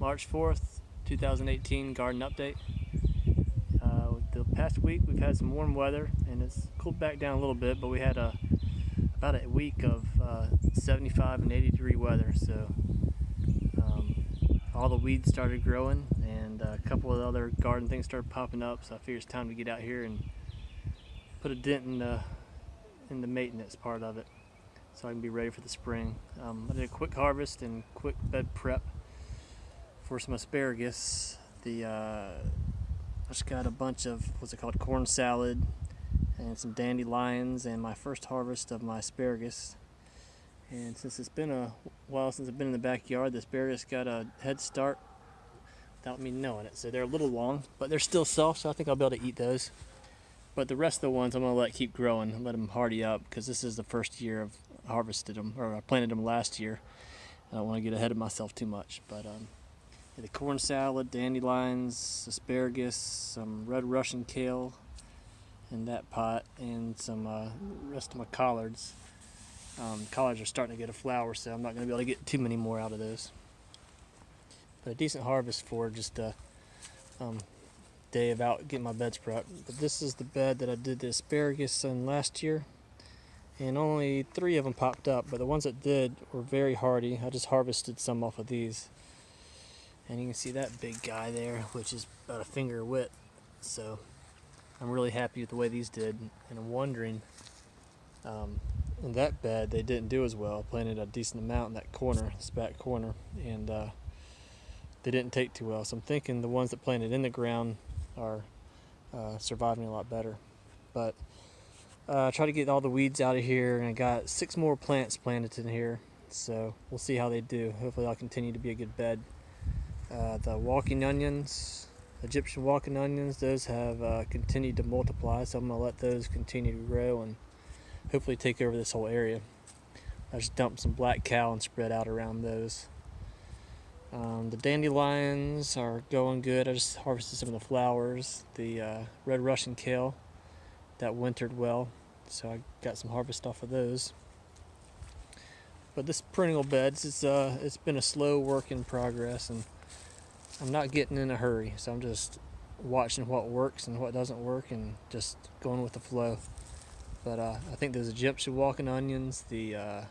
March 4th, 2018 garden update. The past week we've had some warm weather and it's cooled back down a little bit, but we had about a week of 75 and 80 degree weather, so all the weeds started growing and a couple of other garden things started popping up, so I figured it's time to get out here and put a dent in the maintenance part of it so I can be ready for the spring. I did a quick harvest and quick bed prep for some asparagus. I just got a bunch of corn salad and some dandelions and my first harvest of my asparagus. And since it's been a while since I've been in the backyard, the asparagus got a head start without me knowing it. So they're a little long, but they're still soft, so I think I'll be able to eat those. But the rest of the ones I'm going to let keep growing and let them hardy up, because this is the first year I've harvested them, or I planted them last year. I don't want to get ahead of myself too much, but the corn salad, dandelions, asparagus, some red Russian kale in that pot, and some rest of my collards. Collards are starting to get a flower, so I'm not going to be able to get too many more out of those. But a decent harvest for just a day of out getting my beds prepped. But this is the bed that I did the asparagus in last year, and only 3 of them popped up, but the ones that did were very hardy. I just harvested some off of these. And you can see that big guy there, which is about a finger width. So I'm really happy with the way these did. And I'm wondering, in that bed they didn't do as well. I planted a decent amount in that corner, this back corner, and they didn't take too well. So I'm thinking the ones that planted in the ground are surviving a lot better. But I try to get all the weeds out of here, and I got 6 more plants planted in here. So we'll see how they do. Hopefully I'll continue to be a good bed. The walking onions, Egyptian walking onions, those have continued to multiply, so I'm going to let those continue to grow and hopefully take over this whole area. I just dumped some black kale and spread out around those. The dandelions are going good. I just harvested some of the flowers. The red Russian kale, that wintered well, so I got some harvest off of those. But this perennial beds, it's been a slow work in progress, and I'm not getting in a hurry, so I'm just watching what works and what doesn't work and just going with the flow. But I think those Egyptian walking onions, the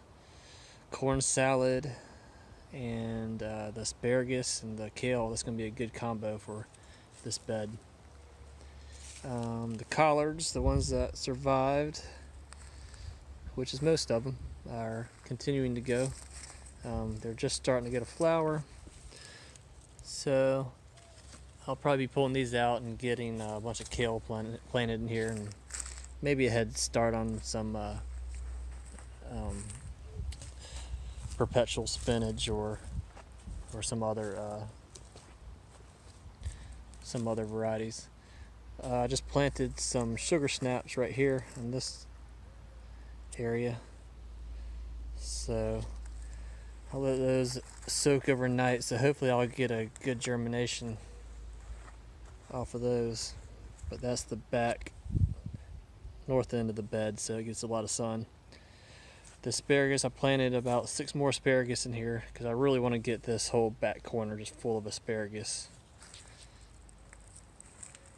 corn salad, and the asparagus and the kale, that's going to be a good combo for this bed. The collards, the ones that survived, which is most of them, are continuing to go. They're just starting to get a flower. So I'll probably be pulling these out and getting a bunch of kale planted in here, and maybe a head start on some perpetual spinach or some other varieties. I just planted some sugar snaps right here in this area, so I'll let those soak overnight, so hopefully I'll get a good germination off of those. But that's the back north end of the bed, so it gets a lot of sun. The asparagus, I planted about 6 more asparagus in here because I really want to get this whole back corner just full of asparagus.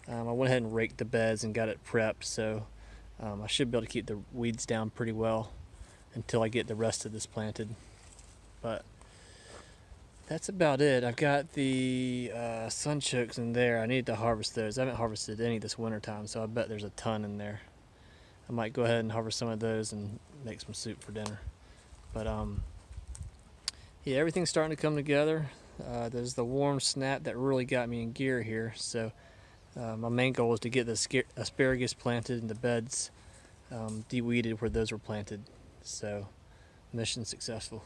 I went ahead and raked the beds and got it prepped, so I should be able to keep the weeds down pretty well until I get the rest of this planted. But that's about it. I've got the sunchokes in there. I need to harvest those. I haven't harvested any this winter time, so I bet there's a ton in there. I might go ahead and harvest some of those and make some soup for dinner. But yeah, everything's starting to come together. There's the warm snap that really got me in gear here. So my main goal is to get the asparagus planted in the beds, de-weeded where those were planted. So mission successful.